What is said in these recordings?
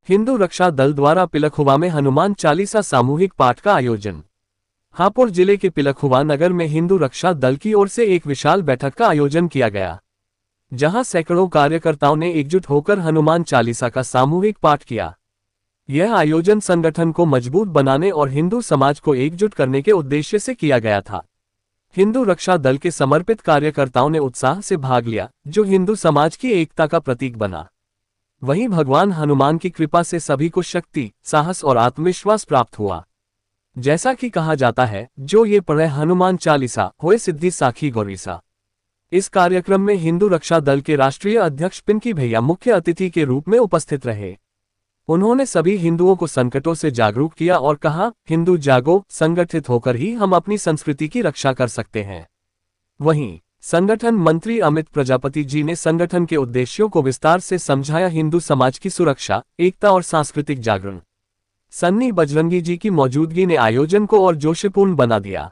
हिंदू रक्षा दल द्वारा पिलखुवा में हनुमान चालीसा सामूहिक पाठ का आयोजन। हापुड़ जिले के पिलखुवा नगर में हिंदू रक्षा दल की ओर से एक विशाल बैठक का आयोजन किया गया, जहां सैकड़ों कार्यकर्ताओं ने एकजुट होकर हनुमान चालीसा का सामूहिक पाठ किया। यह आयोजन संगठन को मजबूत बनाने और हिंदू समाज को एकजुट करने के उद्देश्य से किया गया था। हिंदू रक्षा दल के समर्पित कार्यकर्ताओं ने उत्साह से भाग लिया, जो हिंदू समाज की एकता का प्रतीक बना। वहीं भगवान हनुमान की कृपा से सभी को शक्ति, साहस और आत्मविश्वास प्राप्त हुआ। जैसा कि कहा जाता है, जो ये पढ़े हनुमान चालीसा होए सिद्धि साखी गौरीसा। इस कार्यक्रम में हिंदू रक्षा दल के राष्ट्रीय अध्यक्ष पिंकी भैया मुख्य अतिथि के रूप में उपस्थित रहे। उन्होंने सभी हिंदुओं को संकटों से जागरूक किया और कहा, हिंदू जागो, संगठित होकर ही हम अपनी संस्कृति की रक्षा कर सकते हैं। वहीं संगठन मंत्री अमित प्रजापति जी ने संगठन के उद्देश्यों को विस्तार से समझाया। हिंदू समाज की सुरक्षा, एकता और सांस्कृतिक जागरण। सन्नी बजरंगी जी की मौजूदगी ने आयोजन को और जोशीपूर्ण बना दिया।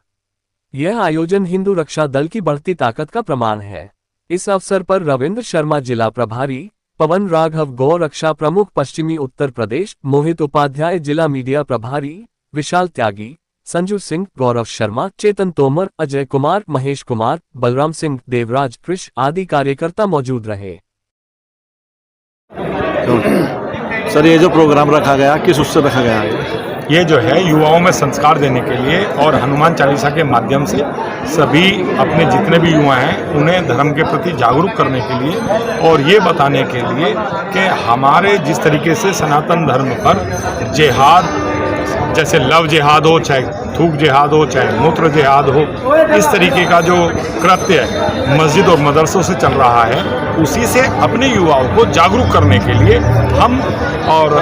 यह आयोजन हिंदू रक्षा दल की बढ़ती ताकत का प्रमाण है। इस अवसर पर रविंद्र शर्मा जिला प्रभारी, पवन राघव गौ रक्षा प्रमुख पश्चिमी उत्तर प्रदेश, मोहित उपाध्याय जिला मीडिया प्रभारी, विशाल त्यागी, संजू सिंह, गौरव शर्मा, चेतन तोमर, अजय कुमार, महेश कुमार, बलराम सिंह, देवराज, कृष आदि कार्यकर्ता मौजूद रहे। सर, ये जो प्रोग्राम रखा गया, किस उससे रखा गया है? ये जो है युवाओं में संस्कार देने के लिए और हनुमान चालीसा के माध्यम से सभी अपने जितने भी युवा हैं उन्हें धर्म के प्रति जागरूक करने के लिए और ये बताने के लिए कि हमारे जिस तरीके से सनातन धर्म पर जिहाद, जैसे लव जिहाद हो, चाहे थूक जिहाद हो, चाहे मूत्र जिहाद हो, इस तरीके का जो कृत्य मस्जिद और मदरसों से चल रहा है, उसी से अपने युवाओं को जागरूक करने के लिए हम और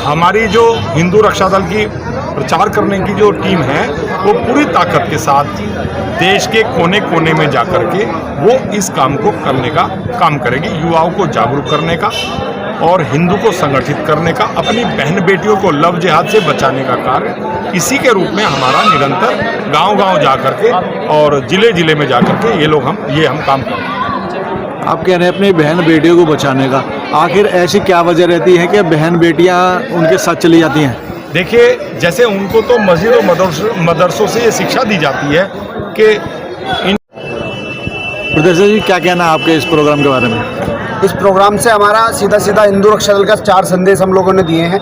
हमारी जो हिंदू रक्षा दल की प्रचार करने की जो टीम है वो पूरी ताकत के साथ देश के कोने कोने में जाकर के वो इस काम को करने का काम करेगी, युवाओं को जागरूक करने का और हिंदू को संगठित करने का, अपनी बहन बेटियों को लव जिहाद से बचाने का कार्य इसी के रूप में हमारा निरंतर गांव-गांव जाकर के और जिले जिले में जाकर के ये हम काम करते हैं। आप कह रहे हैं अपनी बहन बेटियों को बचाने का, आखिर ऐसी क्या वजह रहती है कि बहन बेटियां उनके साथ चली जाती हैं? देखिए, जैसे उनको तो मस्जिद और मदरसों से ये शिक्षा दी जाती है कि प्रदेश जी, क्या कहना है आपके इस प्रोग्राम के बारे में? इस प्रोग्राम से हमारा सीधा सीधा हिंदू रक्षा दल का 4 संदेश हम लोगों ने दिए हैं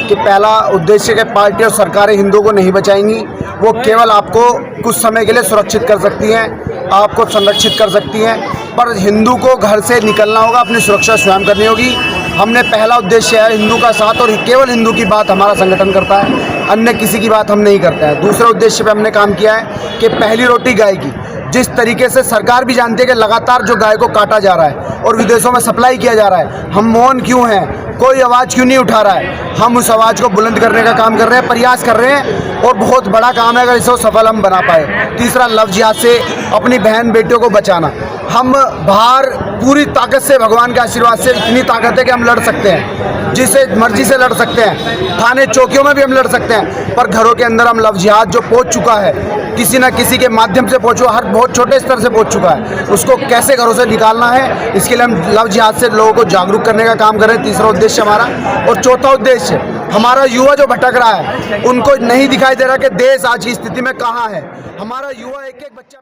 कि पहला उद्देश्य के पार्टी और सरकारें हिंदुओं को नहीं बचाएंगी, वो केवल आपको कुछ समय के लिए सुरक्षित कर सकती हैं, आपको संरक्षित कर सकती हैं, पर हिंदू को घर से निकलना होगा, अपनी सुरक्षा स्वयं करनी होगी। हमने पहला उद्देश्य है हिंदू का साथ और केवल हिंदू की बात हमारा संगठन करता है, अन्य किसी की बात हम नहीं करते हैं। दूसरे उद्देश्य पे हमने काम किया है कि पहली रोटी गाय की। जिस तरीके से सरकार भी जानती है कि लगातार जो गाय को काटा जा रहा है और विदेशों में सप्लाई किया जा रहा है, हम मौन क्यों हैं, कोई आवाज़ क्यों नहीं उठा रहा है? हम उस आवाज़ को बुलंद करने का काम कर रहे हैं, प्रयास कर रहे हैं और बहुत बड़ा काम है अगर इसे सफल हम बना पाए। तीसरा, लव जिहाद से अपनी बहन बेटियों को बचाना। हम बाहर पूरी ताकत से, भगवान के आशीर्वाद से इतनी ताकत है कि हम लड़ सकते हैं, जिसे मर्जी से लड़ सकते हैं, थाने चौकियों में भी हम लड़ सकते हैं, पर घरों के अंदर हम लव जिहाद जो पहुंच चुका है, किसी न किसी के माध्यम से पहुंचो, हर बहुत छोटे स्तर से पहुंच चुका है, उसको कैसे घरों से निकालना है, इसके लिए हम लव जिहाद से लोगों को जागरूक करने का काम कर रहे हैं। तीसरा उद्देश्य हमारा। और चौथा उद्देश्य, हमारा युवा जो भटक रहा है, उनको नहीं दिखाई दे रहा कि देश आज की स्थिति में कहाँ है। हमारा युवा एक एक बच्चा